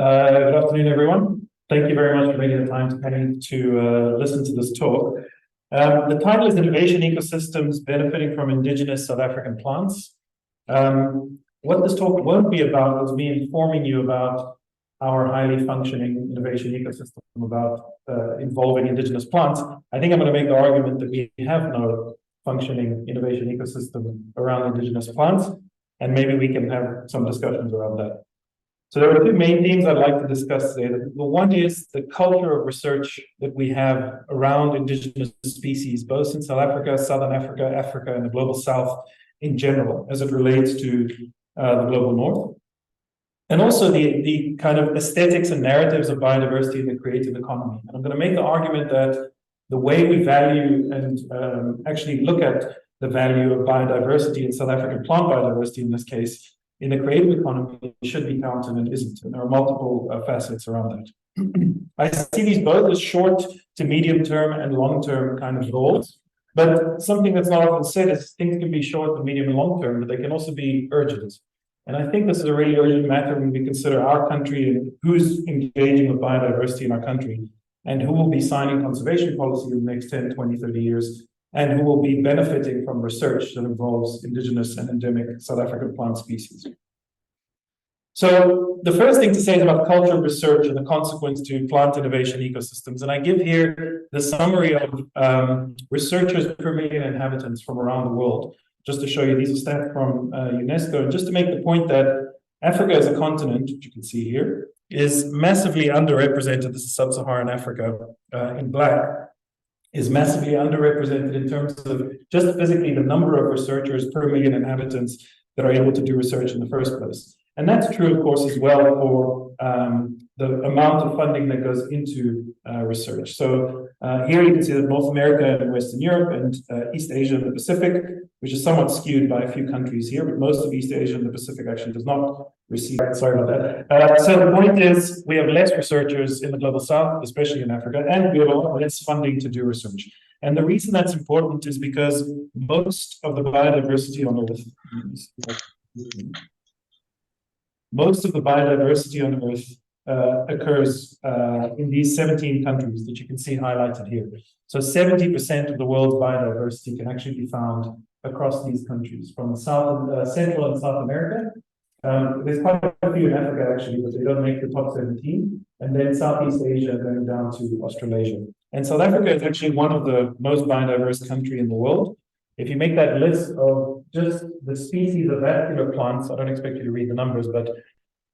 Good afternoon, everyone. Thank you very much for making the time to listen to this talk. The title is Innovation Ecosystems Benefiting from Indigenous South African Plants. What this talk won't be about is me informing you about our highly functioning innovation ecosystem, about involving indigenous plants. I think I'm going to make the argument that we have no functioning innovation ecosystem around indigenous plants, and maybe we can have some discussions around that. So there are two main themes I'd like to discuss today. The one is the culture of research that we have around indigenous species, both in South Africa, Southern Africa, Africa, and the global South in general, as it relates to the global North. And also the kind of aesthetics and narratives of biodiversity in the creative economy. And I'm going to make the argument that the way we value and actually look at the value of biodiversity in South African plant biodiversity in this case, in the creative economy, should be counted and isn't. And there are multiple facets around that. I see these both as short to medium term and long term kind of goals. But something that's not often said is things can be short to medium and long term, but they can also be urgent. And I think this is a really urgent matter when we consider our country and who's engaging with biodiversity in our country and who will be signing conservation policy in the next 10, 20, 30 years, and who will be benefiting from research that involves indigenous and endemic South African plant species. So the first thing to say is about culture of research and the consequence to plant innovation ecosystems. And I give here the summary of researchers per million inhabitants from around the world, just to show you these are stats from UNESCO, and just to make the point that Africa as a continent, which you can see here, is massively underrepresented. This is sub-Saharan Africa in black, is massively underrepresented in terms of just physically the number of researchers per million inhabitants that are able to do research in the first place. And that's true, of course, as well for the amount of funding that goes into research. So here you can see that North America and Western Europe and East Asia and the Pacific, which is somewhat skewed by a few countries here, but most of East Asia and the Pacific actually does not receive. Sorry about that. So the point is, we have less researchers in the global South, especially in Africa, and we have a lot less funding to do research. And the reason that's important is because most of the biodiversity on Earth occurs in these 17 countries that you can see highlighted here. So 70% of the world's biodiversity can actually be found across these countries, from Central and South America. There's quite a few in Africa actually, but they don't make the top 17. And then Southeast Asia, going down to Australasia. And South Africa is actually one of the most biodiverse countries in the world. If you make that list of just the species of vascular plants, I don't expect you to read the numbers, but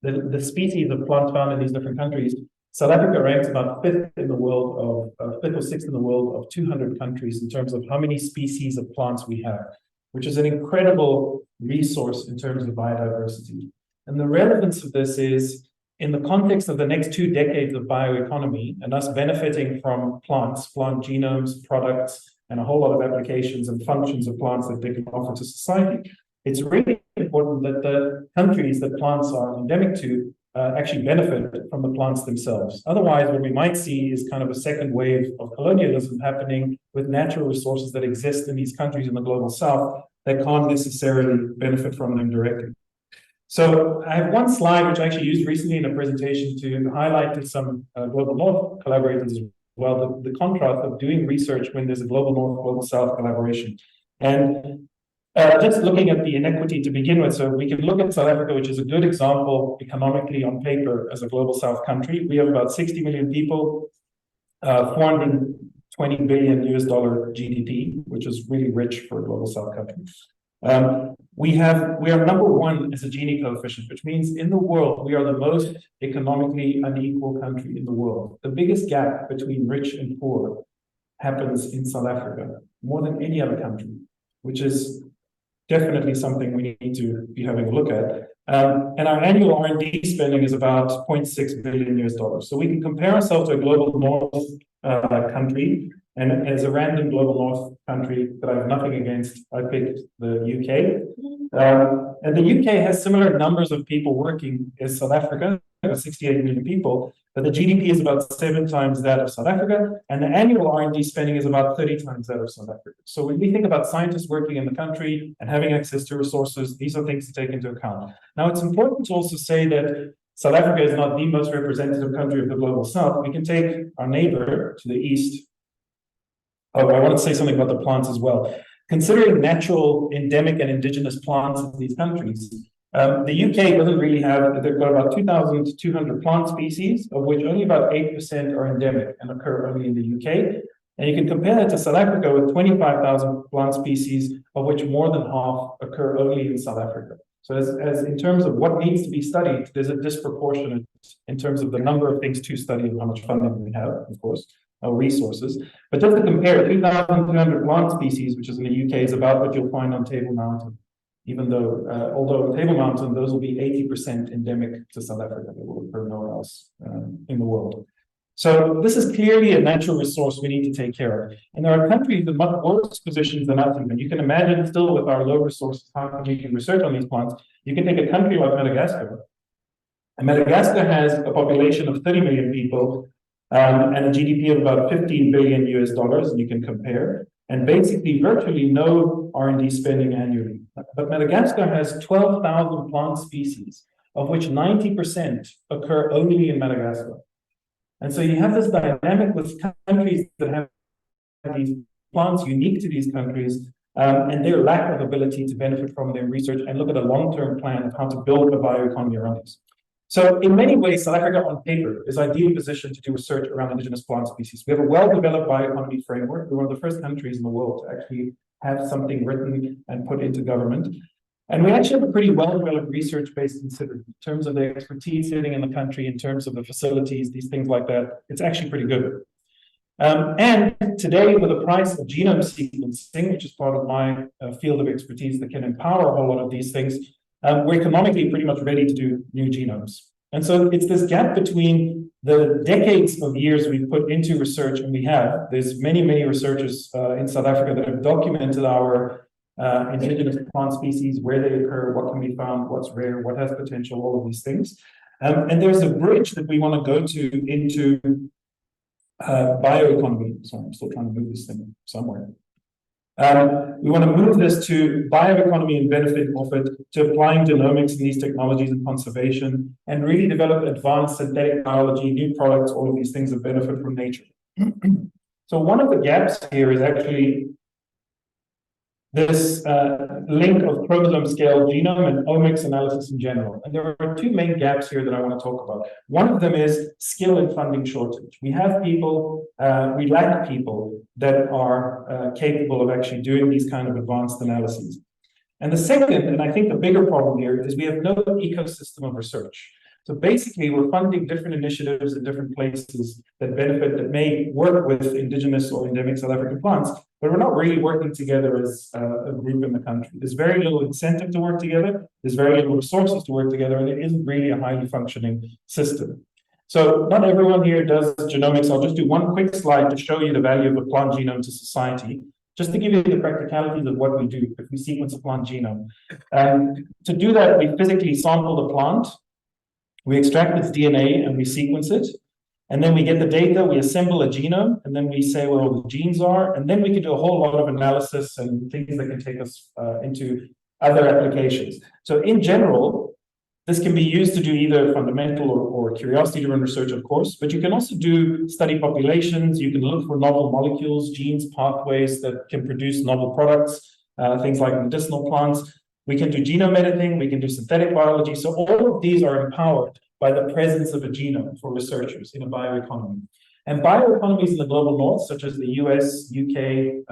the species of plants found in these different countries, South Africa ranks about fifth in the world fifth or sixth in the world of 200 countries in terms of how many species of plants we have, which is an incredible resource in terms of biodiversity. And the relevance of this is in the context of the next 2 decades of bioeconomy and us benefiting from plants, plant genomes, products, and a whole lot of applications and functions of plants that they can offer to society. It's really important that the countries that plants are endemic to actually benefit from the plants themselves. Otherwise, what we might see is kind of a second wave of colonialism happening with natural resources that exist in these countries in the global South that can't necessarily benefit from them directly. So I have one slide which I actually used recently in a presentation to highlight to some global North collaborators as well, the contrast of doing research when there's a global North, global South collaboration. And just looking at the inequity to begin with, so we can look at South Africa, which is a good example economically on paper as a global South country. We have about 60 million people, 420 billion US dollar GDP, which is really rich for a global South country. We are number one as a Gini coefficient, which means in the world, we are the most economically unequal country in the world. The biggest gap between rich and poor happens in South Africa, more than any other country, which is definitely something we need to be having a look at. And our annual R&D spending is about 0.6 billion US dollars. So we can compare ourselves to a global North country. And as a random global North country that I have nothing against, I picked the UK. And the UK has similar numbers of people working as South Africa, 68 million people, but the GDP is about 7 times that of South Africa, and the annual R&D spending is about 30 times that of South Africa. So when we think about scientists working in the country and having access to resources, these are things to take into account. Now, it's important to also say that South Africa is not the most representative country of the global south, we can take our neighbor to the east. Oh, I want to say something about the plants as well. Considering natural, endemic, and indigenous plants in these countries, the UK doesn't really have, they've got about 2,200 plant species, of which only about 8% are endemic and occur only in the UK. And you can compare that to South Africa with 25,000 plant species, of which more than half occur only in South Africa. So as in terms of what needs to be studied, there's a disproportionate in terms of the number of things to study and how much funding we have, of course, our resources. But just to compare, 2,200 plant species, which is in the UK, is about what you'll find on Table Mountain. Even though, although on Table Mountain, those will be 80% endemic to South Africa. They will occur nowhere else in the world. So this is clearly a natural resource we need to take care of. And there are countries in much worse positions than us. And you can imagine still with our low resources, how can we do research on these plants? You can take a country like Madagascar. And Madagascar has a population of 30 million people and a GDP of about 15 billion US dollars, and you can compare. And basically virtually no R&D spending annually. But Madagascar has 12,000 plant species, of which 90% occur only in Madagascar. And so you have this dynamic with countries that have these plants unique to these countries and their lack of ability to benefit from their research and look at a long-term plan of how to build a bioeconomy around these. So in many ways, South Africa on paper is ideally positioned to do research around indigenous plant species. We have a well-developed bioeconomy framework. We're one of the first countries in the world to actually have something written and put into government. And we actually have a pretty well-developed research base considered in terms of the expertise sitting in the country, in terms of the facilities, these things like that. It's actually pretty good. And today, with the price of genome sequencing, which is part of my field of expertise that can empower a whole lot of these things, we're economically pretty much ready to do new genomes. And so it's this gap between the decades of years we've put into research, and there's many, many researchers in South Africa that have documented our indigenous plant species, where they occur, what can be found, what's rare, what has potential, all of these things. And there's a bridge that we want to go to into bioeconomy. Sorry, I'm still trying to move this thing somewhere. We want to move this to bioeconomy and benefit off it, to applying genomics and these technologies in conservation, and really develop advanced synthetic biology, new products, all of these things that benefit from nature. So one of the gaps here is actually this link of chromosome scale genome and omics analysis in general. And there are two main gaps here that I want to talk about. One of them is skill and funding shortage. We have people, we lack people that are capable of actually doing these kind of advanced analyses. And the second, and I think the bigger problem here, is we have no ecosystem of research. So basically, we're funding different initiatives in different places that benefit, that may work with indigenous or endemic South African plants, but we're not really working together as a group in the country. There's very little incentive to work together. There's very little resources to work together, and there isn't really a highly functioning system. So not everyone here does genomics. I'll just do one quick slide to show you the value of a plant genome to society, just to give you the practicalities of what we do if we sequence a plant genome. To do that, we physically sample the plant. We extract its DNA and we sequence it. And then we get the data, we assemble a genome, and then we say where all the genes are. And then we can do a whole lot of analysis and things that can take us into other applications. So in general, this can be used to do either fundamental or curiosity-driven research, of course, but you can also do study populations. You can look for novel molecules, genes, pathways that can produce novel products, things like medicinal plants. We can do genome editing, we can do synthetic biology. So all of these are empowered by the presence of a genome for researchers in a bioeconomy. And bioeconomies in the global north, such as the US, UK,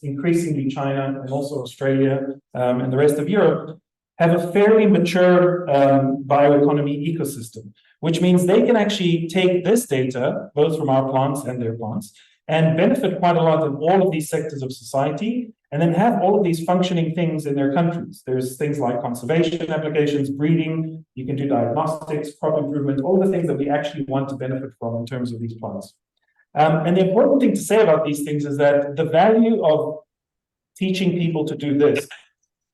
increasingly China, and also Australia, and the rest of Europe, have a fairly mature bioeconomy ecosystem, which means they can actually take this data, both from our plants and their plants, and benefit quite a lot in all of these sectors of society, and then have all of these functioning things in their countries. There's things like conservation applications, breeding, you can do diagnostics, crop improvement, all the things that we actually want to benefit from in terms of these plants. And the important thing to say about these things is that the value of teaching people to do this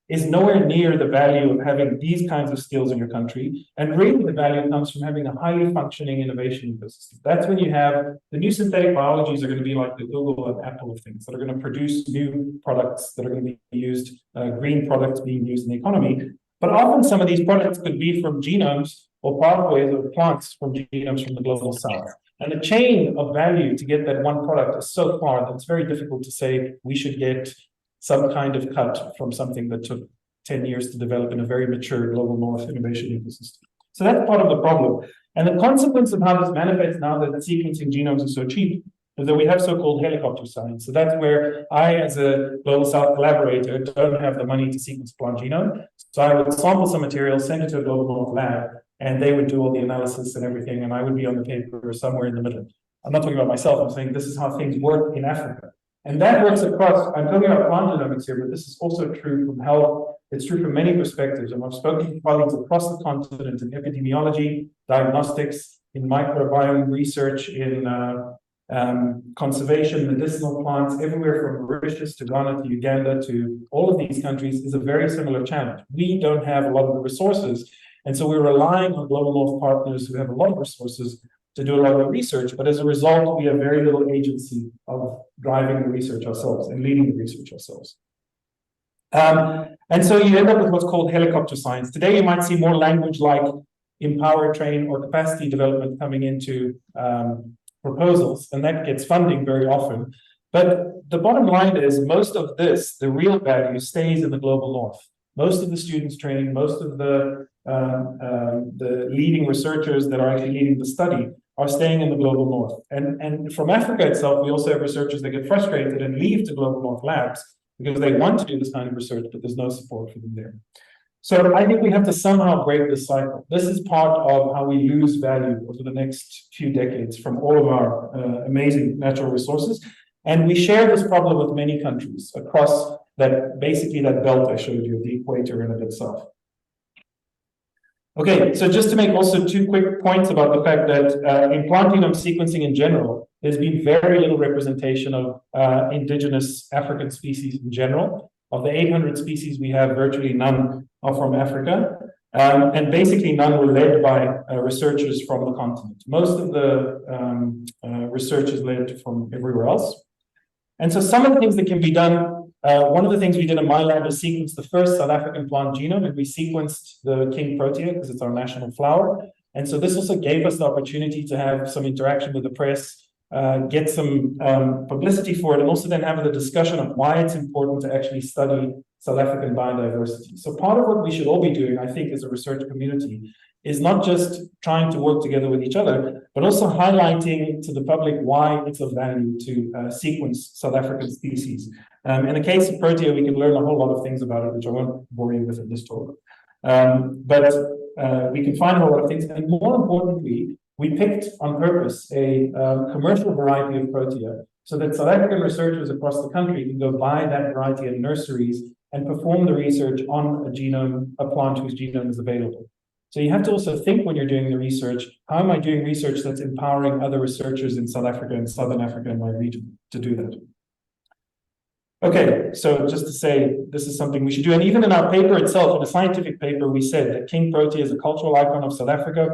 is nowhere near the value of having these kinds of skills in your country. And really the value comes from having a highly functioning innovation ecosystem. That's when you have the new synthetic biologies are going to be like the Google and Apple of things that are going to produce new products that are going to be used, green products being used in the economy. But often some of these products could be from genomes or pathways of plants from genomes from the global south. And the chain of value to get that one product is so far that it's very difficult to say we should get some kind of cut from something that took 10 years to develop in a very mature global north innovation ecosystem. So that's part of the problem. And the consequence of how this manifests now that sequencing genomes is so cheap is that we have so-called helicopter science. So that's where I, as a Global South collaborator, don't have the money to sequence plant genome. So I would sample some material, send it to a Global North lab, and they would do all the analysis and everything, and I would be on the paper somewhere in the middle. I'm not talking about myself, I'm saying this is how things work in Africa. And that works across, I'm talking about plant genomics here, but this is also true from health. It's true from many perspectives. And I've spoken to colleagues across the continent in epidemiology, diagnostics, in microbiome research, in conservation, medicinal plants, everywhere from Mauritius to Ghana to Uganda to all of these countries is a very similar challenge. We don't have a lot of the resources. And so we're relying on global north partners who have a lot of resources to do a lot of the research, but as a result, we have very little agency of driving the research ourselves and leading the research ourselves. And so you end up with what's called helicopter science. Today, you might see more language like empower, train, or capacity development coming into proposals, and that gets funding very often. But the bottom line is most of this, the real value, stays in the global north. Most of the students training, most of the leading researchers that are actually leading the study are staying in the global north. And from Africa itself, we also have researchers that get frustrated and leave to global north labs because they want to do this kind of research, but there's no support for them there. So I think we have to somehow break this cycle. This is part of how we lose value over the next few decades from all of our amazing natural resources. And we share this problem with many countries across that, basically that belt I showed you, the equator and a bit south. Okay, so just to make also two quick points about the fact that in plant genome sequencing in general, there's been very little representation of indigenous African species in general. Of the 800 species we have, virtually none are from Africa. And basically none were led by researchers from the continent. Most of the research is led from everywhere else. And so some of the things that can be done, one of the things we did in my lab is sequence the first South African plant genome, and we sequenced the king protea because it's our national flower. And so this also gave us the opportunity to have some interaction with the press, get some publicity for it, and also then have the discussion of why it's important to actually study South African biodiversity. So part of what we should all be doing, I think, as a research community, is not just trying to work together with each other, but also highlighting to the public why it's of value to sequence South African species. In the case of protea, we can learn a whole lot of things about it, which I won't bore you with in this talk. But we can find a whole lot of things. And more importantly, we picked on purpose a commercial variety of protea so that South African researchers across the country can go buy that variety in nurseries and perform the research on a plant whose genome is available. So you have to also think when you're doing the research, how am I doing research that's empowering other researchers in South Africa and Southern Africa in my region to do that? Okay, so just to say, this is something we should do. And even in our paper itself, in a scientific paper, we said that king protea is a cultural icon of South Africa.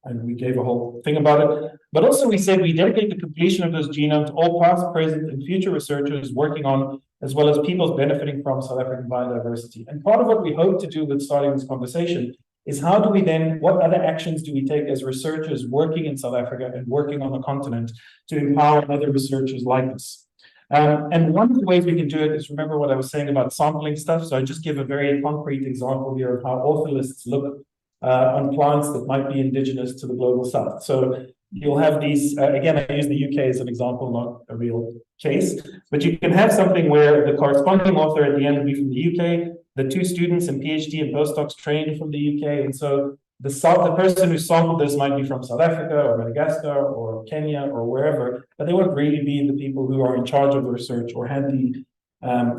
And we gave a whole thing about it. But also we said we dedicate the completion of this genome to all past, present, and future researchers working on, as well as peoples benefiting from South African biodiversity. And part of what we hope to do with starting this conversation is how do we then, what other actions do we take as researchers working in South Africa and working on the continent to empower other researchers like us? And one of the ways we can do it is, remember what I was saying about sampling stuff. So I just give a very concrete example here of how ortholists look on plants that might be indigenous to the global south. So you'll have these, again, I use the UK as an example, not a real case, but you can have something where the corresponding author at the end will be from the UK, the two students and PhD and postdocs trained from the UK, and so the person who sampled this might be from South Africa or Madagascar or Kenya or wherever, but they won't really be the people who are in charge of the research or had the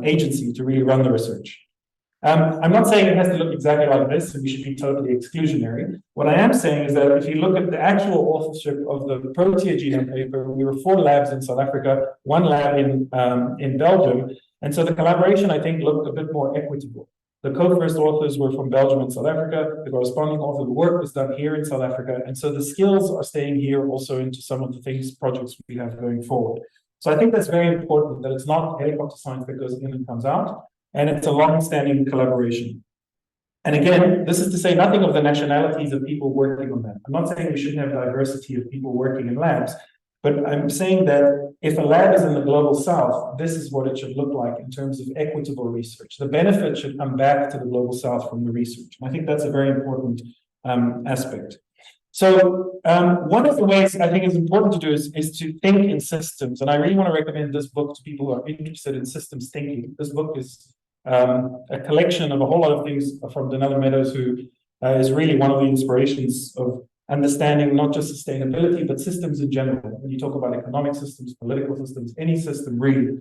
agency to really run the research. I'm not saying it has to look exactly like this and we should be totally exclusionary. What I am saying is that if you look at the actual authorship of the protea genome paper, we were 4 labs in South Africa, 1 lab in Belgium, and so the collaboration, I think, looked a bit more equitable. The co-first authors were from Belgium and South Africa. The corresponding author, the work was done here in South Africa. And so the skills are staying here also into some of the projects we have going forward. So I think that's very important, that it's not helicopter science that goes in and comes out, and it's a long-standing collaboration. And again, this is to say nothing of the nationalities of people working on that. I'm not saying we shouldn't have diversity of people working in labs, but I'm saying that if a lab is in the global south, this is what it should look like in terms of equitable research. The benefit should come back to the global south from the research. And I think that's a very important aspect. So one of the ways I think is important to do is to think in systems. And I really want to recommend this book to people who are interested in systems thinking. This book is a collection of a whole lot of things from Donella Meadows, who is really one of the inspirations of understanding not just sustainability, but systems in general. When you talk about economic systems, political systems, any system really,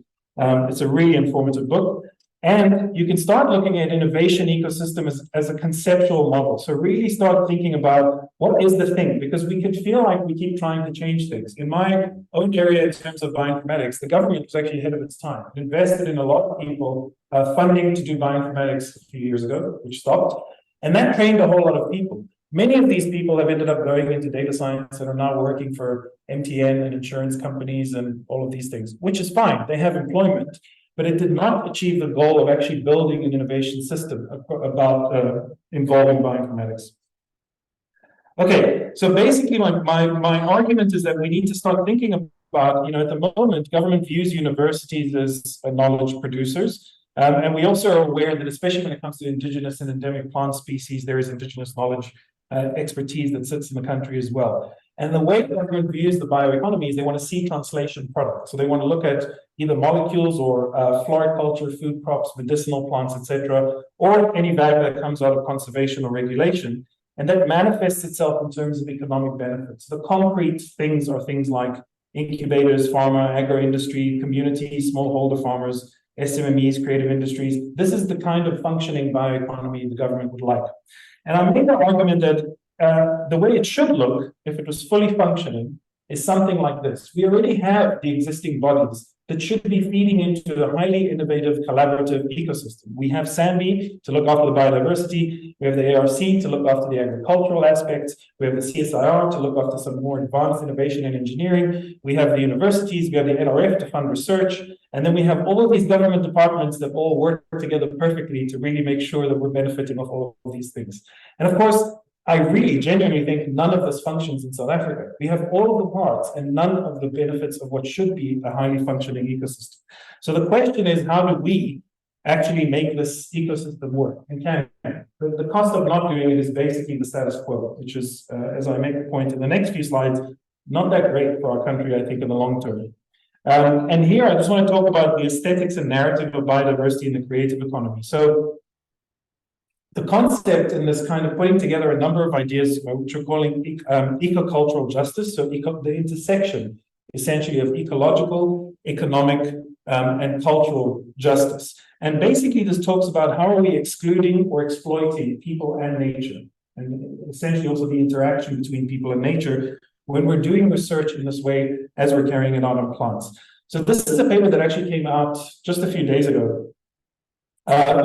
it's a really informative book. And you can start looking at innovation ecosystem as a conceptual model. So really start thinking about what is the thing, because we can feel like we keep trying to change things. In my own area, in terms of bioinformatics, the government was actually ahead of its time. It invested in a lot of people funding to do bioinformatics a few years ago, which stopped. And that trained a whole lot of people. Many of these people have ended up going into data science and are now working for MTN and insurance companies and all of these things, which is fine. They have employment. But it did not achieve the goal of actually building an innovation system about involving bioinformatics. Okay, so basically my argument is that we need to start thinking about, at the moment, government views universities as knowledge producers. And we also are aware that, especially when it comes to indigenous and endemic plant species, there is indigenous knowledge expertise that sits in the country as well. And the way government views the bioeconomy is they want to see translation products. So they want to look at either molecules or floriculture, food crops, medicinal plants, etc., or any value that comes out of conservation or regulation. And that manifests itself in terms of economic benefits. The concrete things are things like incubators, pharma, agro-industry, communities, smallholder farmers, SMMEs, creative industries. This is the kind of functioning bioeconomy the government would like. And I made the argument that the way it should look, if it was fully functioning, is something like this. We already have the existing bodies that should be feeding into a highly innovative, collaborative ecosystem. We have SAMBI to look after the biodiversity. We have the ARC to look after the agricultural aspects. We have the CSIR to look after some more advanced innovation and engineering. We have the universities. We have the NRF to fund research. And then we have all of these government departments that all work together perfectly to really make sure that we're benefiting of all of these things. And of course, I really genuinely think none of this functions in South Africa. We have all of the parts and none of the benefits of what should be a highly functioning ecosystem. So the question is, how do we actually make this ecosystem work? And can the cost of not doing it is basically the status quo, which is, as I make a point in the next few slides, not that great for our country, I think, in the long term. And here I just want to talk about the aesthetics and narrative of biodiversity in the creative economy. So the concept in this kind of putting together a number of ideas, which we're calling eco-cultural justice, so the intersection essentially of ecological, economic, and cultural justice. And basically this talks about how are we excluding or exploiting people and nature, and essentially also the interaction between people and nature when we're doing research in this way as we're carrying it out on plants. So this is a paper that actually came out just a few days ago,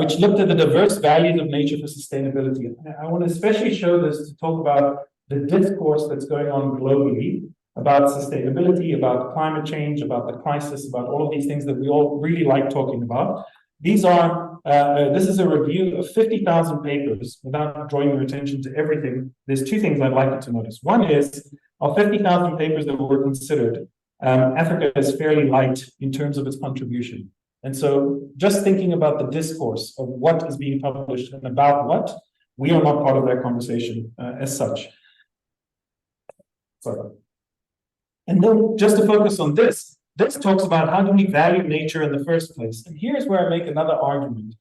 which looked at the diverse values of nature for sustainability. I want to especially show this to talk about the discourse that's going on globally about sustainability, about climate change, about the crisis, about all of these things that we all really like talking about. These are, this is a review of 50,000 papers. Without drawing your attention to everything, there's two things I'd like you to notice. One is, of 50,000 papers that were considered, Africa is fairly light in terms of its contribution. And so just thinking about the discourse of what is being published and about what, we are not part of that conversation as such. Sorry. And then just to focus on this talks about how do we value nature in the first place. And here's where I make another argument.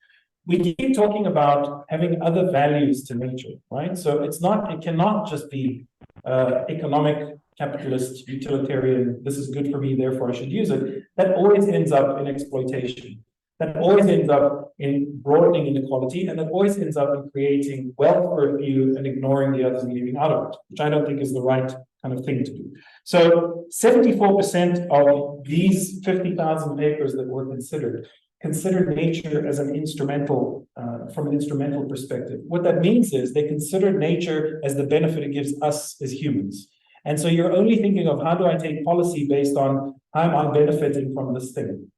We keep talking about having other values to nature, right? So it cannot just be economic, capitalist, utilitarian, this is good for me, therefore I should use it. That always ends up in exploitation. That always ends up in broadening inequality, and that always ends up in creating wealth for a few and ignoring the others and leaving out of it, which I don't think is the right kind of thing to do. So 74% of these 50,000 papers that were considered nature as an instrumental, from an instrumental perspective. What that means is they considered nature as the benefit it gives us as humans. And so you're only thinking of how do I take policy based on how am I benefiting from this thing?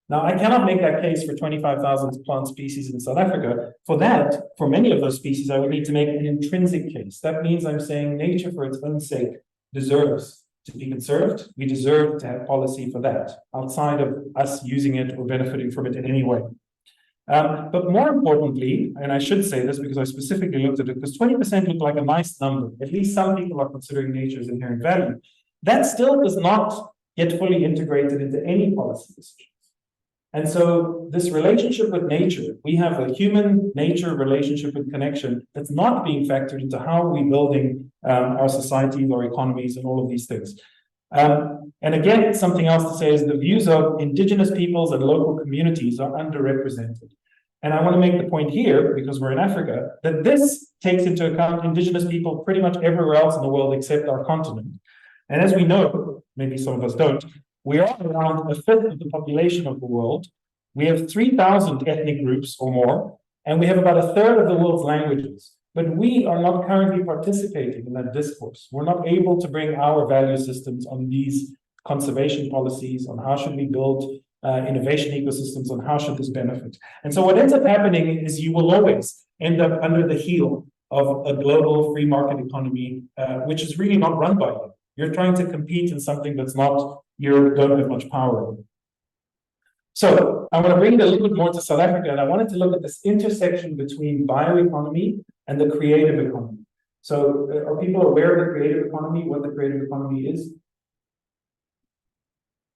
Now, I cannot make that case for 25,000 plant species in South Africa. For that, for many of those species, I would need to make an intrinsic case. That means I'm saying nature for its own sake deserves to be conserved. We deserve to have policy for that, outside of us using it or benefiting from it in any way. But more importantly, and I should say this because I specifically looked at it, because 20% looked like a nice number. At least some people are considering nature's inherent value. That still does not get fully integrated into any policy decisions. And so this relationship with nature, we have a human-nature relationship and connection that's not being factored into how we're building our societies, our economies, and all of these things. And again, something else to say is the views of indigenous peoples and local communities are underrepresented. And I want to make the point here, because we're in Africa, that this takes into account indigenous people pretty much everywhere else in the world except our continent. And as we know, maybe some of us don't, we are around a fifth of the population of the world. We have 3,000 ethnic groups or more, and we have about a third of the world's languages. But we are not currently participating in that discourse. We're not able to bring our value systems on these conservation policies, on how should we build innovation ecosystems, on how should this benefit. And so what ends up happening is you will always end up under the heel of a global free market economy, which is really not run by you. You're trying to compete in something that's not, you don't have much power over. So I want to bring it a little bit more to South Africa, and I wanted to look at this intersection between bioeconomy and the creative economy. So are people aware of the creative economy, what the creative economy is?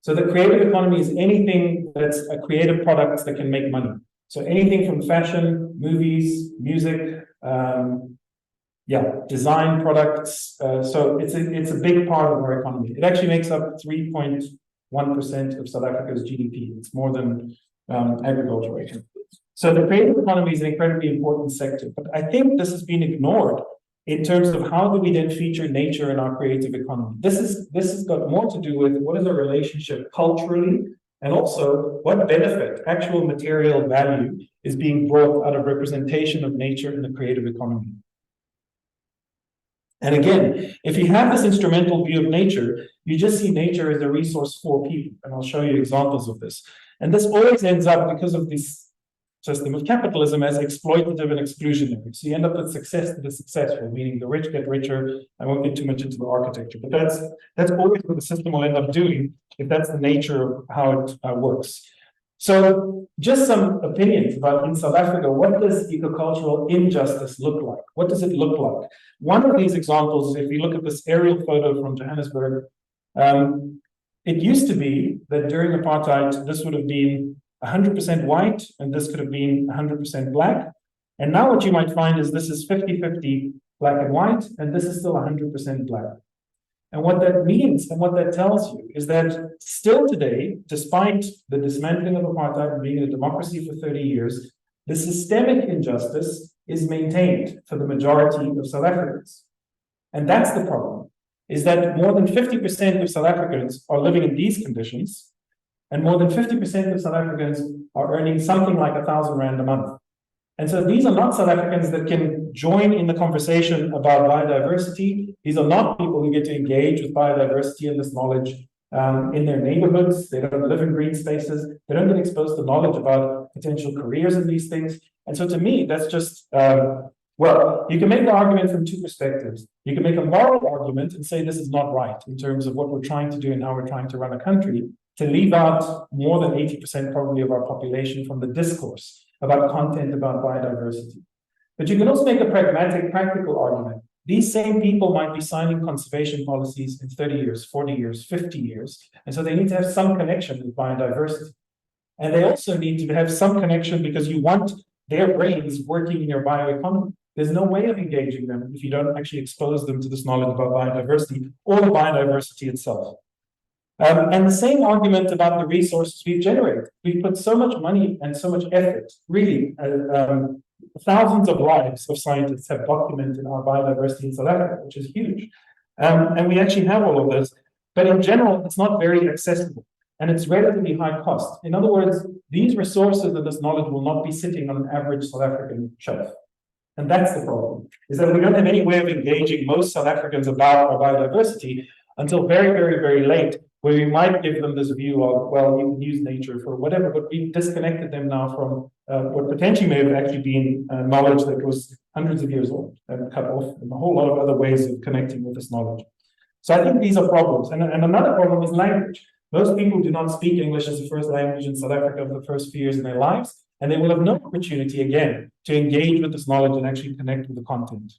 So the creative economy is anything that's a creative product that can make money. So anything from fashion, movies, music, design products. So it's a big part of our economy. It actually makes up 3.1% of South Africa's GDP. It's more than agriculture right now. So the creative economy is an incredibly important sector, but I think this has been ignored in terms of how do we then feature nature in our creative economy. This has got more to do with what is our relationship culturally, and also what benefit, actual material value, is being brought out of representation of nature in the creative economy. And again, if you have this instrumental view of nature, you just see nature as a resource for people, and I'll show you examples of this. And this always ends up, because of this system of capitalism, as exploitative and exclusionary. So you end up with success to the successful, meaning the rich get richer. I won't get too much into the architecture, but that's always what the system will end up doing if that's the nature of how it works. So just some opinions about in South Africa, what does ecocultural injustice look like? What does it look like? One of these examples, if you look at this aerial photo from Johannesburg, it used to be that during apartheid, this would have been 100% white, and this could have been 100% black. And now what you might find is this is 50-50 black and white, and this is still 100% black. And what that means and what that tells you is that still today, despite the dismantling of apartheid and being a democracy for 30 years, the systemic injustice is maintained for the majority of South Africans. And that's the problem, is that more than 50% of South Africans are living in these conditions, and more than 50% of South Africans are earning something like 1,000 Rand a month. And so these are not South Africans that can join in the conversation about biodiversity. These are not people who get to engage with biodiversity and this knowledge in their neighborhoods. They don't live in green spaces. They don't get exposed to knowledge about potential careers in these things. And so to me, that's just, well, you can make the argument from two perspectives. You can make a moral argument and say this is not right in terms of what we're trying to do and how we're trying to run a country, to leave out more than 80% probably of our population from the discourse about content about biodiversity. But you can also make a pragmatic, practical argument. These same people might be signing conservation policies in 30 years, 40 years, 50 years. And so they need to have some connection with biodiversity. And they also need to have some connection because you want their brains working in your bioeconomy. There's no way of engaging them if you don't actually expose them to this knowledge about biodiversity or the biodiversity itself. And the same argument about the resources we've generated. We've put so much money and so much effort, really, thousands of lives of scientists have documented our biodiversity in South Africa, which is huge. And we actually have all of this. But in general, it's not very accessible. And it's relatively high cost. In other words, these resources and this knowledge will not be sitting on an average South African shelf. And that's the problem, is that we don't have any way of engaging most South Africans about our biodiversity until very, very, very late, where we might give them this view of, well, you can use nature for whatever, but we've disconnected them now from what potentially may have actually been knowledge that was hundreds of years old and cut off, and a whole lot of other ways of connecting with this knowledge. So I think these are problems. And another problem is language. Most people do not speak English as a first language in South Africa for the first few years in their lives, and they will have no opportunity, again, to engage with this knowledge and actually connect with the content.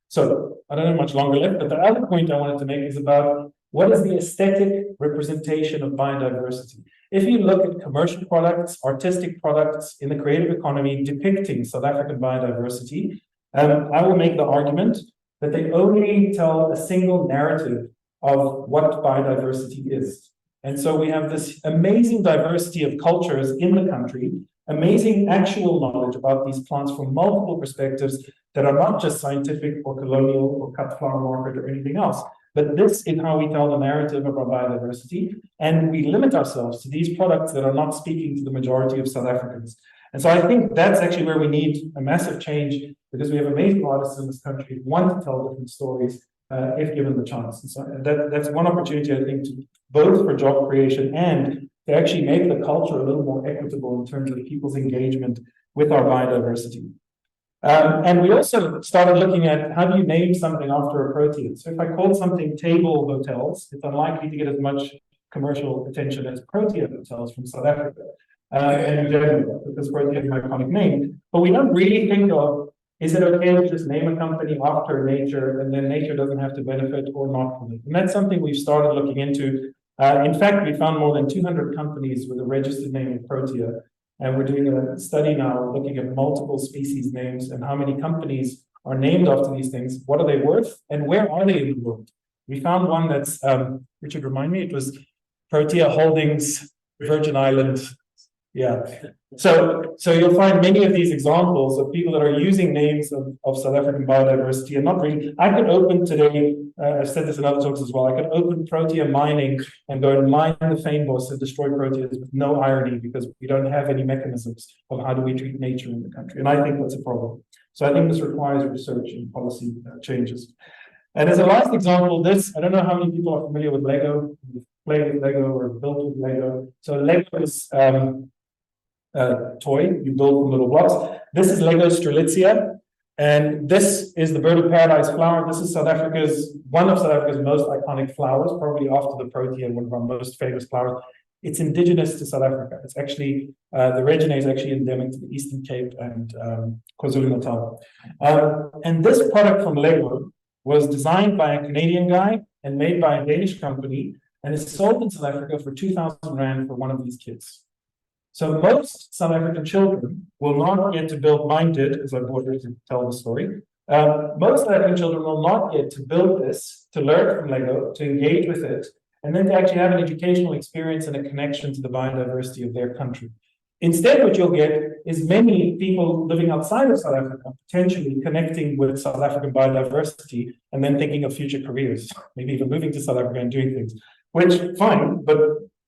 So I don't have much longer left, but the other point I wanted to make is about what is the aesthetic representation of biodiversity. If you look at commercial products, artistic products in the creative economy depicting South African biodiversity, I will make the argument that they only tell a single narrative of what biodiversity is. And so we have this amazing diversity of cultures in the country, amazing actual knowledge about these plants from multiple perspectives that are not just scientific or colonial or cut flower market or anything else. But this is how we tell the narrative of our biodiversity, and we limit ourselves to these products that are not speaking to the majority of South Africans. And so I think that's actually where we need a massive change, because we have amazing artists in this country who want to tell different stories if given the chance. And so that's one opportunity, I think, to both for job creation and to actually make the culture a little more equitable in terms of people's engagement with our biodiversity. And we also started looking at how do you name something after a protein. So if I called something Table Hotels, it's unlikely to get as much commercial attention as Protea Hotels from South Africa. And in general, because Protea is an iconic name. But we don't really think of, is it okay to just name a company after nature and then nature doesn't have to benefit or not from it? And that's something we've started looking into. In fact, we found more than 200 companies with a registered name of Protea. And we're doing a study now looking at multiple species names and how many companies are named after these things. What are they worth? And where are they in the world? We found one that's, Richard, remind me, it was Protea Holdings, Virgin Islands. Yeah. So you'll find many of these examples of people that are using names of South African biodiversity and not really. I could open today, I've said this in other talks as well, I could open Protea mining and go and mine the fynbos and destroy proteas with no irony, because we don't have any mechanisms of how do we treat nature in the country. And I think that's a problem. So I think this requires research and policy changes. And as a last example, I don't know how many people are familiar with Lego, played with Lego or built with Lego. So Lego is toy you build from little blocks. This is Lego Strelitzia, and this is the bird of paradise flower. This is one of South Africa's most iconic flowers, probably after the Protea, one of our most famous flowers. It's indigenous to South Africa. It's actually the reginae is actually endemic to the Eastern Cape and KwaZulu-Natal. And this product from Lego was designed by a Canadian guy and made by a Danish company, and is sold in South Africa for 2,000 Rand for one of these kits. So most South African children will not get to build, mine did, as I brought her to tell the story. Most South African children will not get to build this, to learn from Lego, to engage with it, and then to actually have an educational experience and a connection to the biodiversity of their country. Instead, what you'll get is many people living outside of South Africa potentially connecting with South African biodiversity and then thinking of future careers, maybe even moving to South Africa and doing things, which, fine, but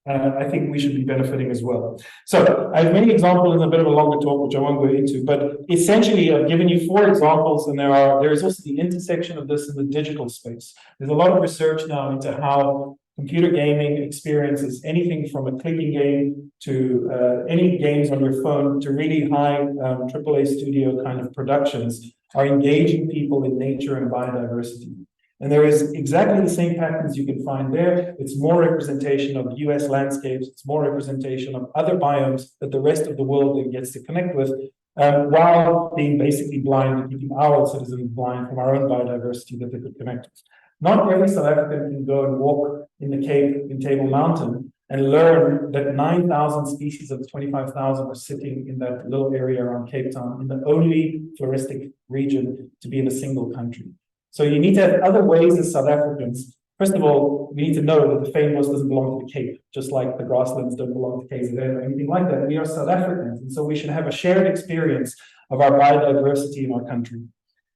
I think we should be benefiting as well. So I have many examples in a bit of a longer talk, which I won't go into, but essentially I've given you 4 examples, and there is also the intersection of this in the digital space. There's a lot of research now into how computer gaming experiences, anything from a clicking game to any games on your phone to really high AAA studio kind of productions, are engaging people in nature and biodiversity. And there is exactly the same patterns you can find there. It's more representation of US landscapes. It's more representation of other biomes that the rest of the world then gets to connect with, while being basically blind and keeping our citizens blind from our own biodiversity that they could connect with. Not every South African can go and walk in the Cape in Table Mountain and learn that 9,000 species of the 25,000 are sitting in that little area around Cape Town, in the only floristic region to be in a single country. So you need to have other ways as South Africans. First of all, we need to know that the fynbos doesn't belong to the Cape, just like the grasslands don't belong to KZN or anything like that. We are South Africans, and so we should have a shared experience of our biodiversity in our country.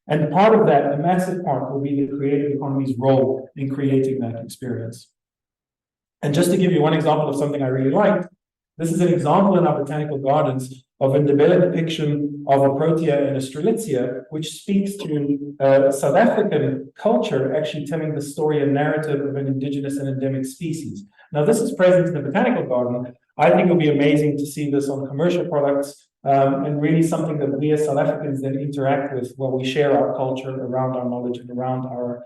And part of that, a massive part, will be the creative economy's role in creating that experience. And just to give you one example of something I really liked, This is an example in our botanical gardens of a depiction of a protea and a strelitzia, which speaks to South African culture actually telling the story and narrative of an indigenous and endemic species. Now, this is present in the botanical garden. I think it'll be amazing to see this on commercial products, and really something that we as South Africans then interact with, where we share our culture around our knowledge and around our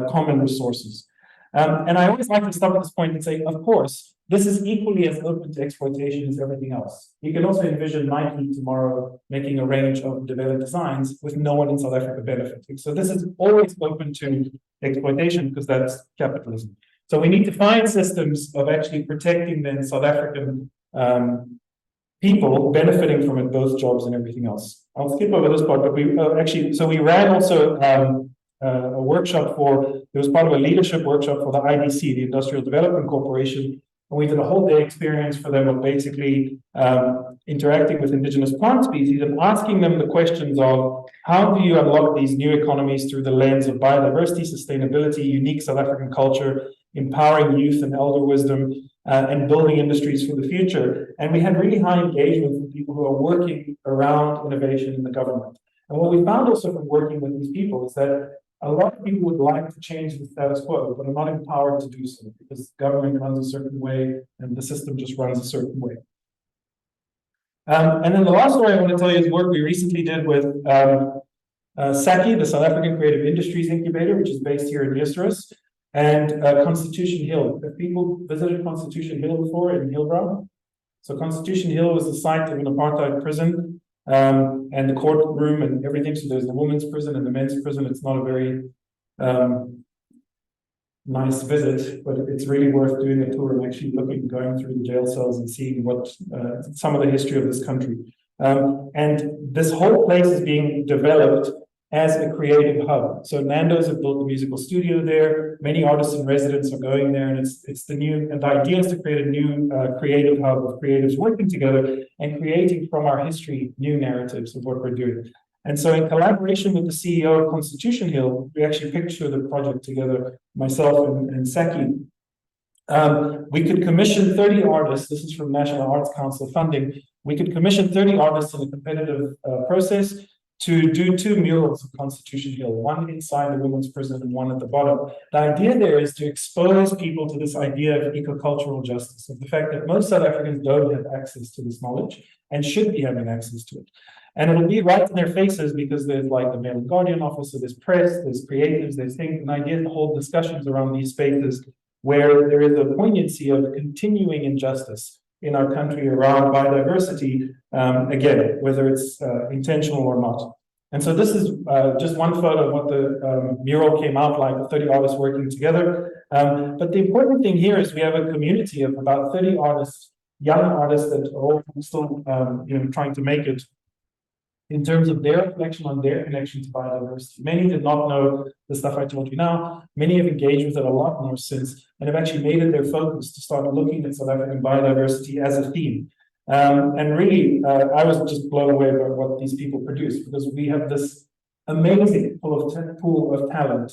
common resources. And I always like to stop at this point and say, of course, this is equally as open to exploitation as everything else. You can also envision Nike tomorrow making a range of developed designs with no one in South Africa benefiting. So this is always open to exploitation because that's capitalism. So we need to find systems of actually protecting then South African people benefiting from it, both jobs and everything else. I'll skip over this part, but we we ran also a workshop it was part of a leadership workshop for the IDC, the Industrial Development Corporation. And we did a whole day experience for them of basically interacting with indigenous plant species and asking them the questions of how do you unlock these new economies through the lens of biodiversity, sustainability, unique South African culture, empowering youth and elder wisdom, and building industries for the future. And we had really high engagement from people who are working around innovation in the government. And what we found also from working with these people is that a lot of people would like to change the status quo, but are not empowered to do so because government runs a certain way and the system just runs a certain way. And then the last story I want to tell you is work we recently did with SACI, the South African Creative Industries Incubator, which is based here in Eusterus, and Constitution Hill. Have people visited Constitution Hill before in Hillbrow? So Constitution Hill was the site of an apartheid prison, and the courtroom and everything. So there's the women's prison and the men's prison. It's not a very nice visit, but it's really worth doing a tour and actually going through the jail cells and seeing what some of the history of this country. And this whole place is being developed as a creative hub. So Nando's have built a musical studio there. Many artists and residents are going there, and the idea is to create a new creative hub of creatives working together and creating from our history new narratives of what we're doing. And so in collaboration with the CEO of Constitution Hill, we actually picture the project together, myself and Saki. We could commission 30 artists. This is from National Arts Council funding. We could commission 30 artists in a competitive process to do 2 murals of Constitution Hill, one inside the women's prison and one at the bottom. The idea there is to expose people to this idea of ecocultural justice, of the fact that most South Africans don't have access to this knowledge and should be having access to it. And it'll be right in their faces because there's like the Mail and Guardian office, so there's press, there's creatives, there's things, and the idea to hold discussions around these spaces where there is a poignancy of continuing injustice in our country around biodiversity, again, whether it's intentional or not. And so this is just one photo of what the mural came out like, the 30 artists working together. But the important thing here is we have a community of about 30 artists, young artists that are all still trying to make it in terms of their reflection on their connection to biodiversity. Many did not know the stuff I told you now. Many have engaged with it a lot more since and have actually made it their focus to start looking at South African biodiversity as a theme. And really, I was just blown away by what these people produce because we have this amazing pool of talent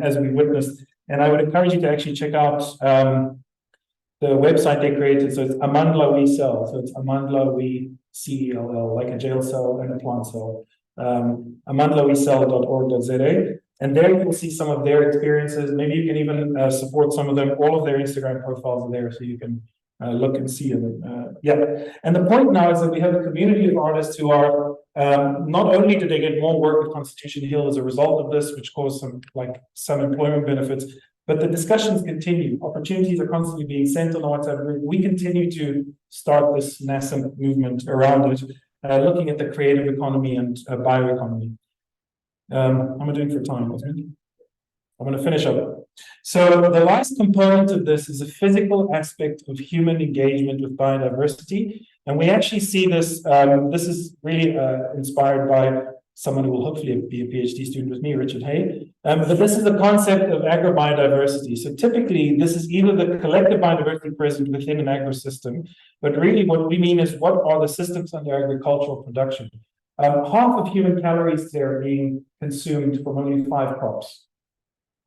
as we witnessed. And I would encourage you to actually check out the website they created. So it's Amandla We Cell. So it's Amandla We CELL, like a jail cell and a plant cell. amandlawecell.org.za. And there you will see some of their experiences. Maybe you can even support some of them. All of their Instagram profiles are there, so you can look and see them. And the point now is that we have a community of artists who are, not only do they get more work at Constitution Hill as a result of this, which caused some employment benefits, but the discussions continue. Opportunities are constantly being sent on the WhatsApp group. We continue to start this nascent movement around it, looking at the creative economy and bioeconomy. How am I doing for time? I'm going to finish up. So the last component of this is a physical aspect of human engagement with biodiversity. And we actually see this, this is really inspired by someone who will hopefully be a PhD student with me, Richard Hay. But this is the concept of agrobiodiversity. So typically, this is either the collective biodiversity present within an agro-system, but really what we mean is what are the systems under agricultural production? Half of human calories there are being consumed from only 5 crops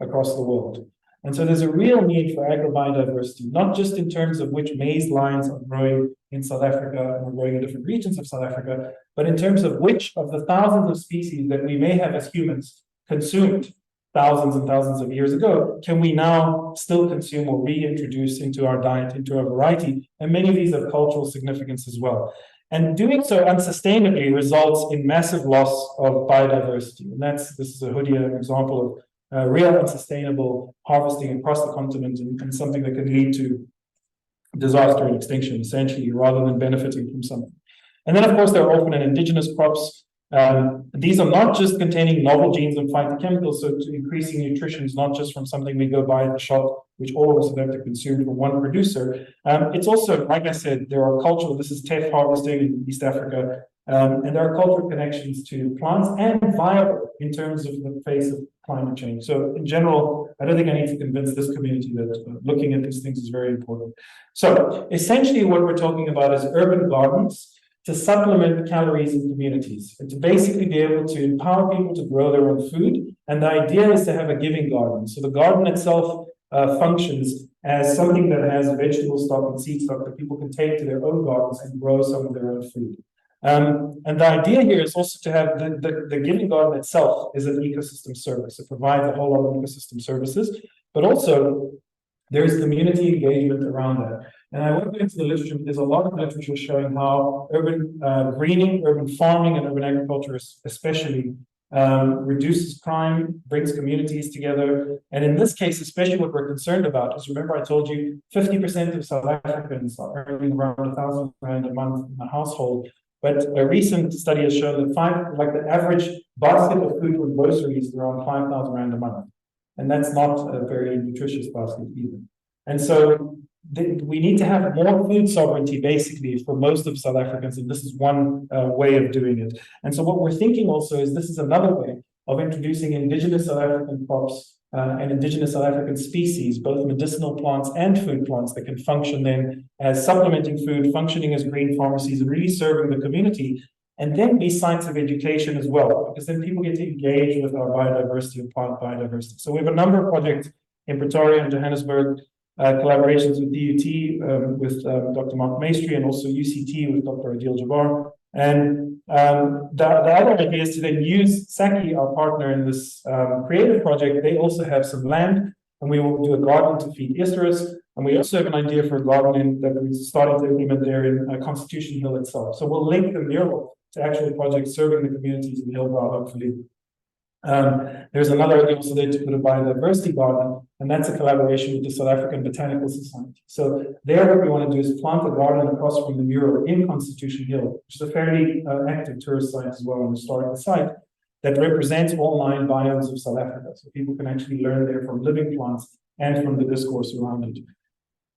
across the world. And so there's a real need for agrobiodiversity, not just in terms of which maize lines are growing in South Africa and are growing in different regions of South Africa, but in terms of which of the thousands of species that we may have as humans consumed thousands and thousands of years ago, can we now still consume or reintroduce into our diet, into our variety? And many of these have cultural significance as well. And doing so unsustainably results in massive loss of biodiversity. And this is a hoodie, an example of real unsustainable harvesting across the continent and something that can lead to disaster and extinction, essentially, rather than benefiting from something. And then, of course, there are orphan and indigenous crops. These are not just containing novel genes and phytochemicals, so increasing nutrition is not just from something we go buy at the shop, which all of us have to consume from one producer. It's also, like I said, there are cultural, this is teff harvesting in East Africa, and there are cultural connections to plants and viable in terms of the face of climate change. So in general, I don't think I need to convince this community that looking at these things is very important. So essentially what we're talking about is urban gardens to supplement calories in communities and to basically be able to empower people to grow their own food. And the idea is to have a giving garden. So the garden itself functions as something that has vegetable stock and seed stock that people can take to their own gardens and grow some of their own food. And the idea here is also to have the giving garden itself is an ecosystem service. It provides a whole lot of ecosystem services, but also there is community engagement around that. And I went into the literature, there's a lot of literature showing how urban greening, urban farming, and urban agriculture especially reduces crime, brings communities together. And in this case, especially what we're concerned about is, remember I told you 50% of South Africans are earning around 1,000 rand a month in a household. But a recent study has shown that the average basket of food and groceries is around 5,000 rand a month. And that's not a very nutritious basket either. And so we need to have more food sovereignty, basically, for most of South Africans, and this is one way of doing it. And so what we're thinking also is this is another way of introducing indigenous South African crops and indigenous South African species, both medicinal plants and food plants that can function then as supplementing food, functioning as green pharmacies, and really serving the community, and then be sites of education as well, because then people get to engage with our biodiversity and plant biodiversity. So we have a number of projects in Pretoria and Johannesburg, collaborations with DUT, with Dr. Mark Maestri, and also UCT with Dr. Adil Jabbar. And the other idea is to then use Saki, our partner in this creative project. They also have some land, and we will do a garden to feed Easterus. And we also have an idea for a garden that we're starting to implement there in Constitution Hill itself. So we'll link the mural to actual projects serving the communities in Hillbrow, hopefully. There's another idea also there to put a biodiversity garden, and that's a collaboration with the South African Botanical Society. So there what we want to do is plant a garden across from the mural in Constitution Hill, which is a fairly active tourist site as well, an historical site that represents all 9 biomes of South Africa. So people can actually learn there from living plants and from the discourse around it.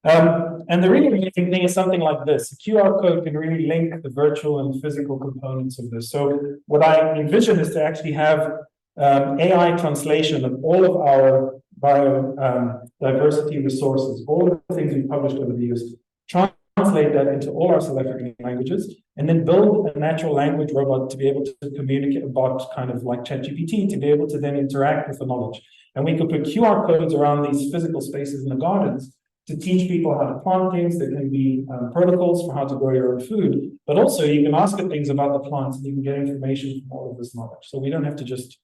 And the really amazing thing is something like this. A QR code can really link the virtual and physical components of this. So what I envision is to actually have AI translation of all of our biodiversity resources, all of the things we've published over the years, translate that into all our South African languages, and then build a natural language robot to be able to communicate, a bot kind of like ChatGPT, to be able to then interact with the knowledge. And we could put QR codes around these physical spaces in the gardens to teach people how to plant things. There can be protocols for how to grow your own food, but also you can ask it things about the plants and you can get information from all of this knowledge. So we don't have to just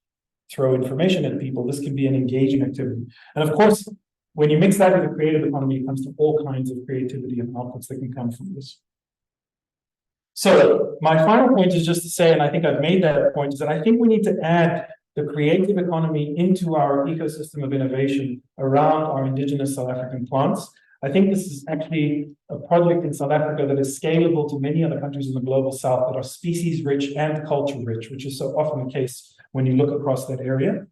throw information at people. This can be an engaging activity. And of course, when you mix that with the creative economy, it comes to all kinds of creativity and outputs that can come from this. So my final point is just to say, and I think I've made that point, is that I think we need to add the creative economy into our ecosystem of innovation around our indigenous South African plants. I think this is actually a project in South Africa that is scalable to many other countries in the global south that are species rich and culture rich, which is so often the case when you look across that area.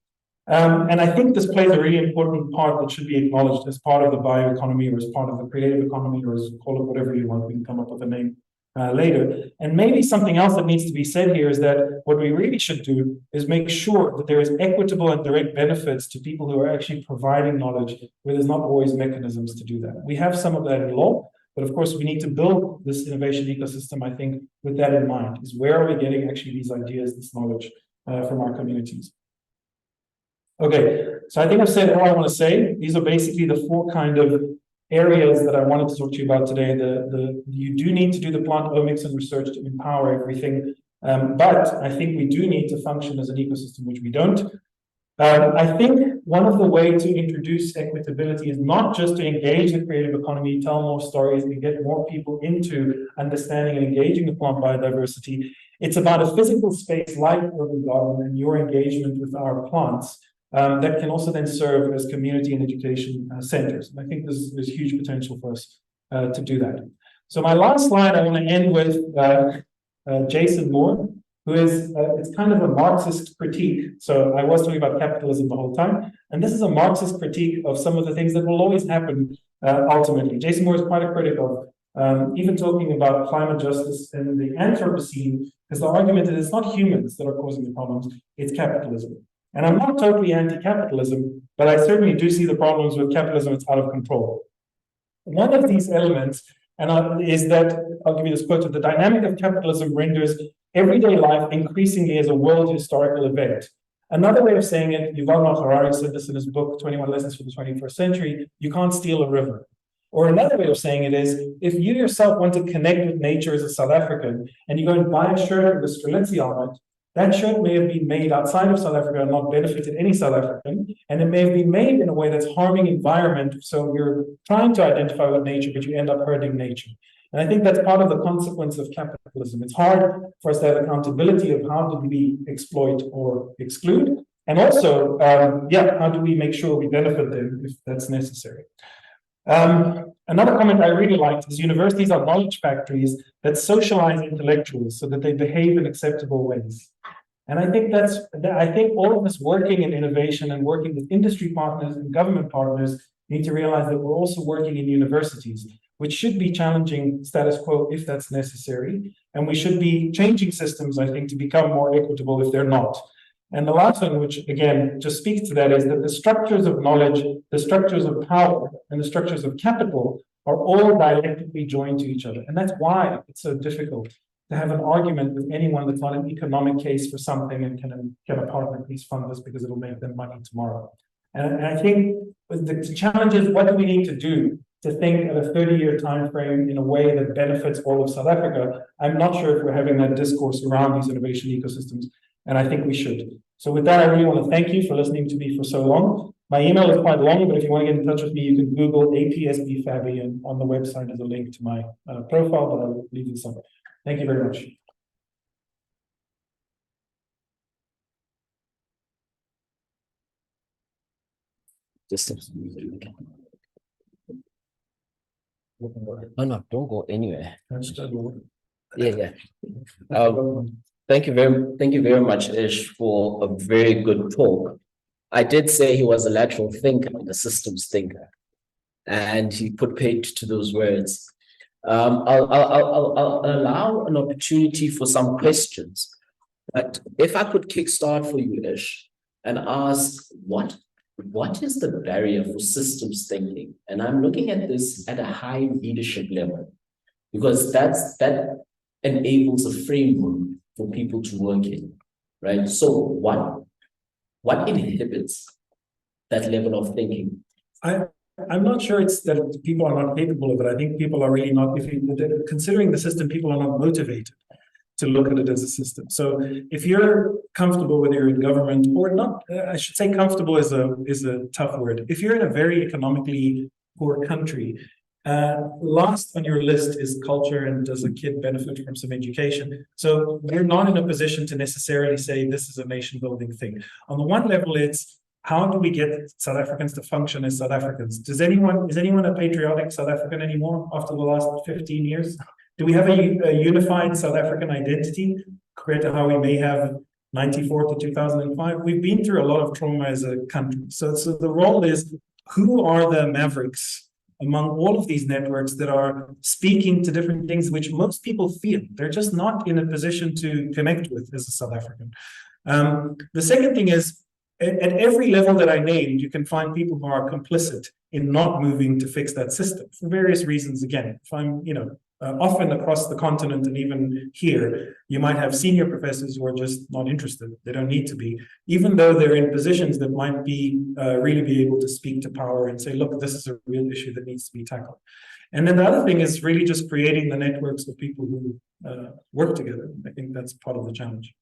And I think this plays a really important part that should be acknowledged as part of the bioeconomy or as part of the creative economy, or as call it whatever you want. We can come up with a name later. And maybe something else that needs to be said here is that what we really should do is make sure that there is equitable and direct benefits to people who are actually providing knowledge, where there's not always mechanisms to do that. We have some of that in law, but of course we need to build this innovation ecosystem, I think, with that in mind, is where are we getting actually these ideas, this knowledge from our communities. Okay, so I think I've said all I want to say. These are basically the four kind of areas that I wanted to talk to you about today. You do need to do the plant omics and research to empower everything, but I think we do need to function as an ecosystem, which we don't. I think one of the ways to introduce equitability is not just to engage the creative economy, tell more stories, and get more people into understanding and engaging the plant biodiversity. It's about a physical space like urban garden and your engagement with our plants that can also then serve as community and education centers. And I think there's huge potential for us to do that. So my last slide, I want to end with Jason Moore, who is, it's kind of a Marxist critique. So I was talking about capitalism the whole time, and this is a Marxist critique of some of the things that will always happen ultimately. Jason Moore is quite a critic of even talking about climate justice and the Anthropocene, because the argument is it's not humans that are causing the problems, it's capitalism. And I'm not totally anti-capitalism, but I certainly do see the problems with capitalism. It's out of control. One of these elements is that, I'll give you this quote, the dynamic of capitalism renders everyday life increasingly as a world historical event. Another way of saying it, Yuval Noah Harari said this in his book, 21 Lessons for the 21st Century, you can't steal a river. Or another way of saying it is, if you yourself want to connect with nature as a South African, and you go and buy a shirt with a Strelitzi on it, that shirt may have been made outside of South Africa and not benefited any South African, and it may have been made in a way that's harming environment, so you're trying to identify with nature, but you end up hurting nature. And I think that's part of the consequence of capitalism. It's hard for us to have accountability of how do we exploit or exclude, and also, how do we make sure we benefit them if that's necessary. Another comment I really liked is universities are knowledge factories that socialize intellectuals so that they behave in acceptable ways. And I think all of us working in innovation and working with industry partners and government partners need to realize that we're also working in universities, which should be challenging status quo if that's necessary. And we should be changing systems, I think, to become more equitable if they're not. And the last one, which again just speaks to that, is that the structures of knowledge, the structures of power, and the structures of capital are all dialectically joined to each other. And that's why it's so difficult to have an argument with anyone that's not an economic case for something and can a partner please fund this because it'll make them money tomorrow. And I think the challenge is, what do we need to do to think of a 30-year time frame in a way that benefits all of South Africa? I'm not sure if we're having that discourse around these innovation ecosystems. And I think we should. So with that, I really want to thank you for listening to me for so long. My email is quite long, but if you want to get in touch with me, you can Google APSB Fabi, and on the website is a link to my profile, but I'll leave it somewhere. Thank you very much. Oh no, don't go anywhere. Yeah. Thank you very much, Ish, for a very good talk. I did say he was a lateral thinker and a systems thinker, and he put paid to those words. I'll allow an opportunity for some questions, but if I could kickstart for you, Ish, and ask what is the barrier for systems thinking? And I'm looking at this at a high leadership level, because that enables a framework for people to work in, right? So what inhibits that level of thinking? I'm not sure it's that people are not capable of it. I think people are really not, considering the system, people are not motivated to look at it as a system. So if you're comfortable whether you're in government or not, I should say comfortable is a tough word. If you're in a very economically poor country, last on your list is culture and does a kid benefit from some education. So we're not in a position to necessarily say this is a nation building thing. On the one level, it's how do we get South Africans to function as South Africans? Is anyone a patriotic South African anymore after the last 15 years? Do we have a unified South African identity compared to how we may have 94 to 2005? We've been through a lot of trauma as a country. So the role is, who are the mavericks among all of these networks that are speaking to different things which most people feel they're just not in a position to connect with as a South African. The second thing is, at every level that I named, you can find people who are complicit in not moving to fix that system for various reasons. Again, if I'm, Often across the continent and even here, you might have senior professors who are just not interested. They don't need to be, even though they're in positions that might be really be able to speak to power and say, look, this is a real issue that needs to be tackled. And then the other thing is really just creating the networks of people who work together. I think that's part of the challenge.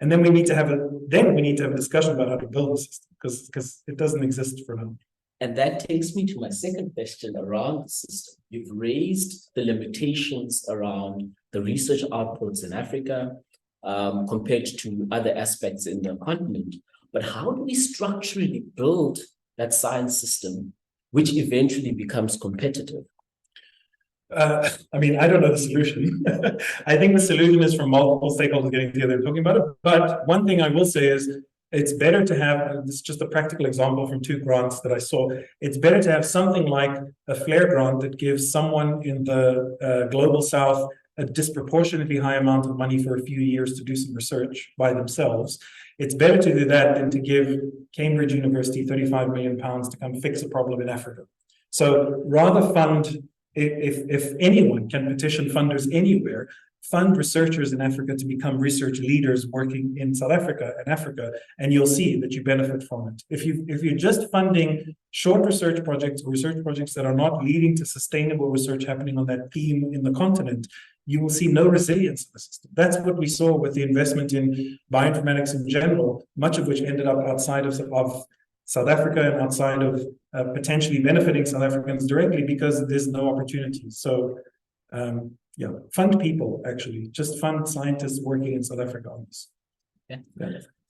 And then we need to have a discussion about how to build the system because it doesn't exist for now. And that takes me to my second question around the system. You've raised the limitations around the research outputs in Africa compared to other aspects in the continent. But how do we structurally build that science system, which eventually becomes competitive? I mean, I don't know the solution. I think the solution is from multiple stakeholders getting together and talking about it. But one thing I will say is it's better to have, this is just a practical example from 2 grants that I saw. It's better to have something like a FLAIR grant that gives someone in the global south a disproportionately high amount of money for a few years to do some research by themselves. It's better to do that than to give Cambridge University £35 million to come fix a problem in Africa. So rather fund, if anyone can petition funders anywhere, fund researchers in Africa to become research leaders working in South Africa and Africa, and you'll see that you benefit from it. If you're just funding short research projects or research projects that are not leading to sustainable research happening on that theme in the continent, you will see no resilience in the system. That's what we saw with the investment in bioinformatics in general, much of which ended up outside of South Africa and outside of potentially benefiting South Africans directly because there's no opportunities. So yeah, fund people, actually. Just fund scientists working in South Africa on this. Yeah.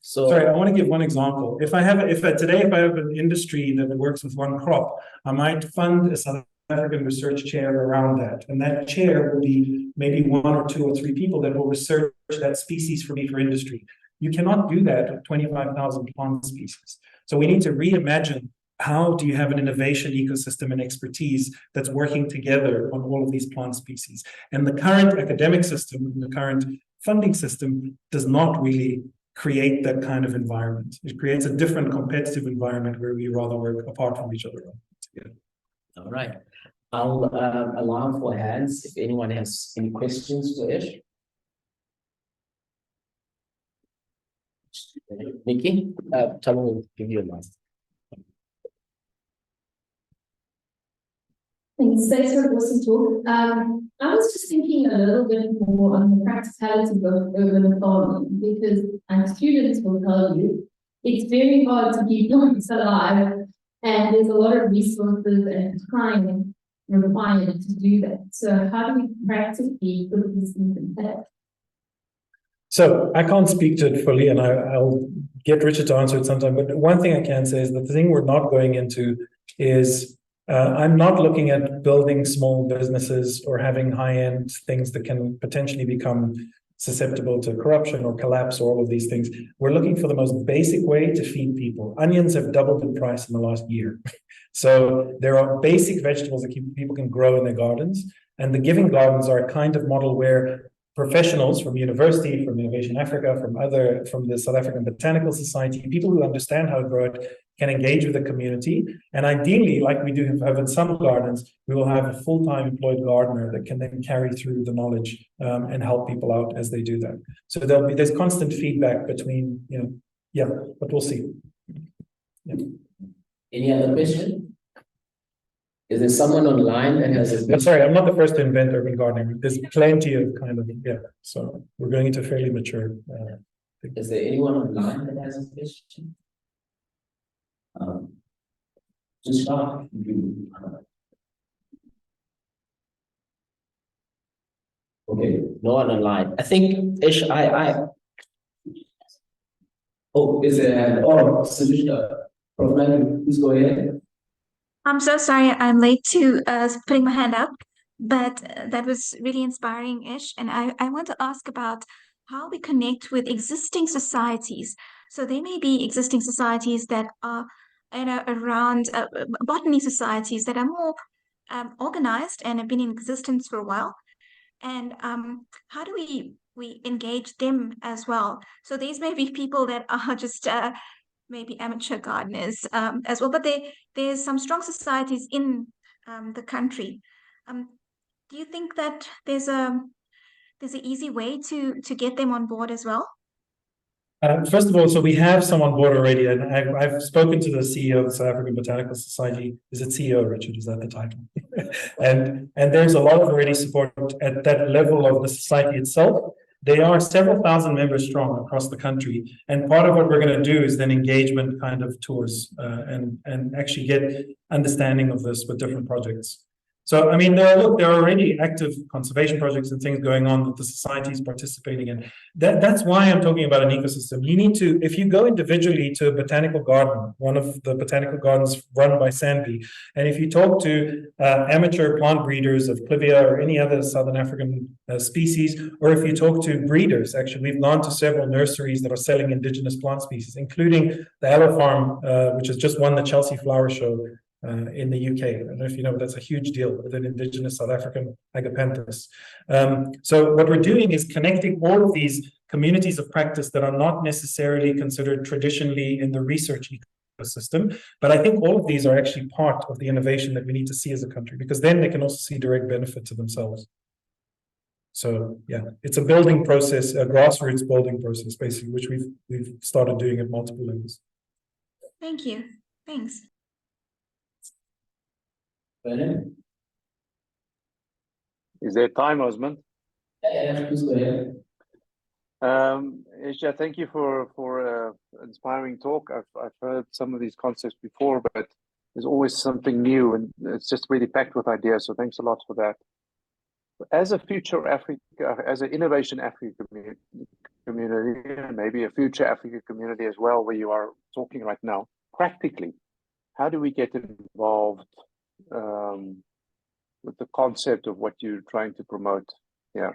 So sorry, I want to give one example. If I have an industry that works with one crop, I might fund a South African research chair around that. And that chair will be maybe 1 or 2 or 3 people that will research that species for me for industry. You cannot do that with 25,000 plant species. So we need to reimagine how do you have an innovation ecosystem and expertise that's working together on all of these plant species? And the current academic system, the current funding system does not really create that kind of environment. It creates a different competitive environment where we rather work apart from each other. Together. All right. I'll allow for hands if anyone has any questions for Ish. Nikki, Tom will give you a mic. Thanks for the awesome talk. I was just thinking a little bit more on the practicality of urban farming because students will tell you it's very hard to keep plants alive and there's a lot of resources and time required to do that. So how do we practically put these things in place? So I can't speak to it fully and I'll get Richard to answer it sometime, but one thing I can say is that the thing we're not going into is I'm not looking at building small businesses or having high-end things that can potentially become susceptible to corruption or collapse or all of these things. We're looking for the most basic way to feed people. Onions have doubled in price in the last year. So there are basic vegetables that people can grow in their gardens. And the giving gardens are a kind of model where professionals from university, from Innovation Africa, from the South African Botanical Society, people who understand how to grow it, can engage with the community. And ideally, like we do have in some gardens, we will have a full-time employed gardener that can then carry through the knowledge and help people out as they do that. So there's constant feedback between, yeah, but we'll see. Yeah. Any other question? Is there someone online that has a question? Sorry, I'm not the first to invent urban gardening. There's plenty of so we're going into fairly mature. Is there anyone online that has a question? Just start. Okay, no one online. I think Ish, is there solution? Please go ahead. I'm so sorry I'm late to putting my hand up, but that was really inspiring, Ish. And I want to ask about how we connect with existing societies. So there may be existing societies that are around botany societies that are more organized and have been in existence for a while. And how do we engage them as well? So these may be people that are just maybe amateur gardeners as well, but there's some strong societies in the country. Do do you think that there's an easy way to get them on board as well? First of all, so we have some on board already, and I've spoken to the CEO of the South African Botanical Society. Is it CEO, Richard? Is that the title? and there's a lot of already support at that level of the society itself. They are several thousand members strong across the country, and part of what we're going to do is then engagement kind of tours and actually get understanding of this with different projects. So, I mean, there are already active conservation projects and things going on that the society is participating in. That's why I'm talking about an ecosystem. You need to, if you go individually to a botanical garden, one of the botanical gardens run by Sanvi, and if you talk to amateur plant breeders of Clivia or any other Southern African species, or if you talk to breeders, actually, we've gone to several nurseries that are selling indigenous plant species, including the Aloe Farm, which has just won the Chelsea Flower Show in the UK. I don't know if you know, but that's a huge deal with an indigenous South African agapanthus. So what we're doing is connecting all of these communities of practice that are not necessarily considered traditionally in the research ecosystem, but I think all of these are actually part of the innovation that we need to see as a country, because then they can also see direct benefit to themselves. So yeah, it's a building process, a grassroots building process, basically, which we've started doing at multiple levels. Thank you. Thanks. Is there time, Osman? Yeah, please go ahead. Eshchar, thank you for inspiring talk. I've heard some of these concepts before, but there's always something new, and it's just really packed with ideas. So thanks a lot for that. As a future Africa, as an innovation Africa community, and maybe a future Africa community as well, where you are talking right now, practically, how do we get involved with the concept of what you're trying to promote here?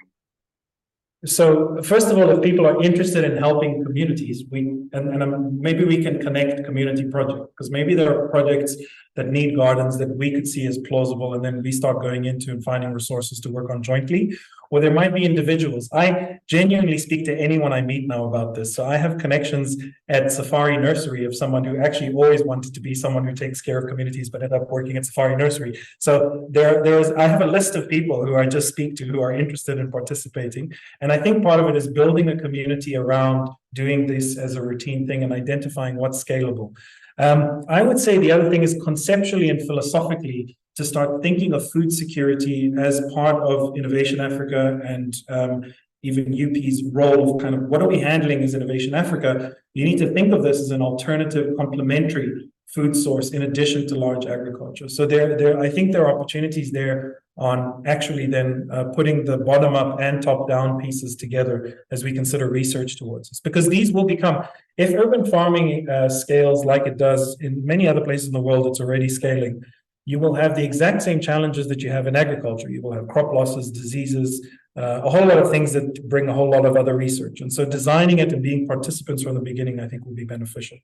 So first of all, if people are interested in helping communities, maybe we can connect community projects, because maybe there are projects that need gardens that we could see as plausible, and then we start going into and finding resources to work on jointly. Or there might be individuals. I genuinely speak to anyone I meet now about this. So I have connections at Safari Nursery of someone who actually always wanted to be someone who takes care of communities, but ended up working at Safari Nursery. So I have a list of people who I just speak to who are interested in participating. And I think part of it is building a community around doing this as a routine thing and identifying what's scalable. I would say the other thing is conceptually and philosophically to start thinking of food security as part of Innovation Africa and even UP's role of kind of what are we handling as Innovation Africa. You need to think of this as an alternative complementary food source in addition to large agriculture. So I think there are opportunities there on actually then putting the bottom up and top down pieces together as we consider research towards this. Because these will become, if urban farming scales like it does in many other places in the world, it's already scaling, you will have the exact same challenges that you have in agriculture. You will have crop losses, diseases, a whole lot of things that bring a whole lot of other research. And so designing it and being participants from the beginning, I think, will be beneficial.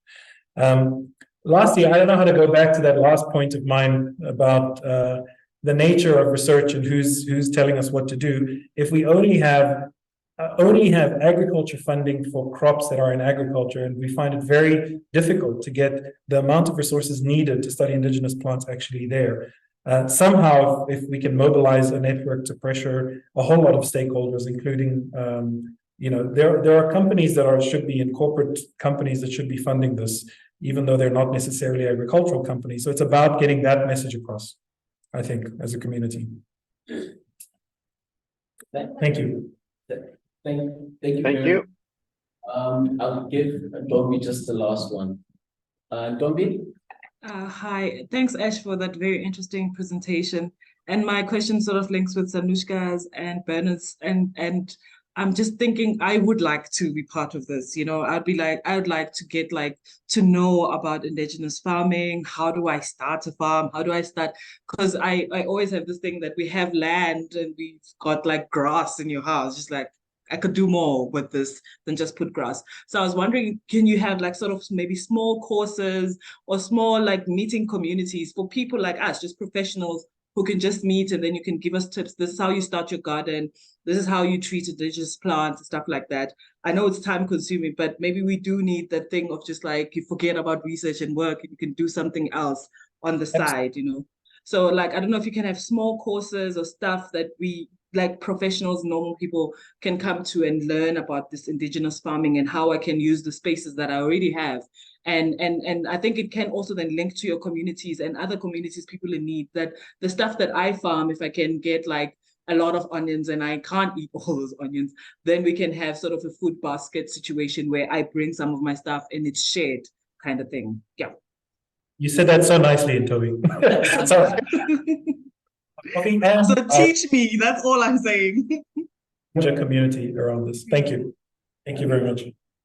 Lastly, I don't know how to go back to that last point of mine about the nature of research and who's telling us what to do. If we only have agriculture funding for crops that are in agriculture, and we find it very difficult to get the amount of resources needed to study indigenous plants actually there. Somehow, if we can mobilize a network to pressure a whole lot of stakeholders, including, there are companies that should be in corporate companies that should be funding this, even though they're not necessarily agricultural companies. So it's about getting that message across, I think, as a community. Thank you. Thank you. I'll give Dombi just the last one. Dombi? Hi, thanks Ash for that very interesting presentation. And my question sort of links with Sanushka's and Bernard's, and I'm just thinking I would like to be part of this. I would like to get to know about indigenous farming. How do I start a farm? How do I start? Because I always have this thing that we have land and we've got grass in your house, just I could do more with this than just put grass. So I was wondering, can you have sort of maybe small courses or small meeting communities for people like us, just professionals who can just meet, and then you can give us tips. This is how you start your garden. This is how you treat indigenous plants and stuff like that. I know it's time consuming, but maybe we do need that thing of just you forget about research and work and you can do something else on the side, So like, I don't know if you can have small courses or stuff that we, like professionals, normal people can come to and learn about this indigenous farming and how I can use the spaces that I already have. And I think it can also then link to your communities and other communities, people in need, that the stuff that I farm, if I can get like a lot of onions and I can't eat all those onions, then we can have sort of a food basket situation where I bring some of my stuff and it's shared kind of thing. Yeah. You said that so nicely, Toby. So, So teach me, that's all I'm saying. community around this. Thank you. Thank you very much.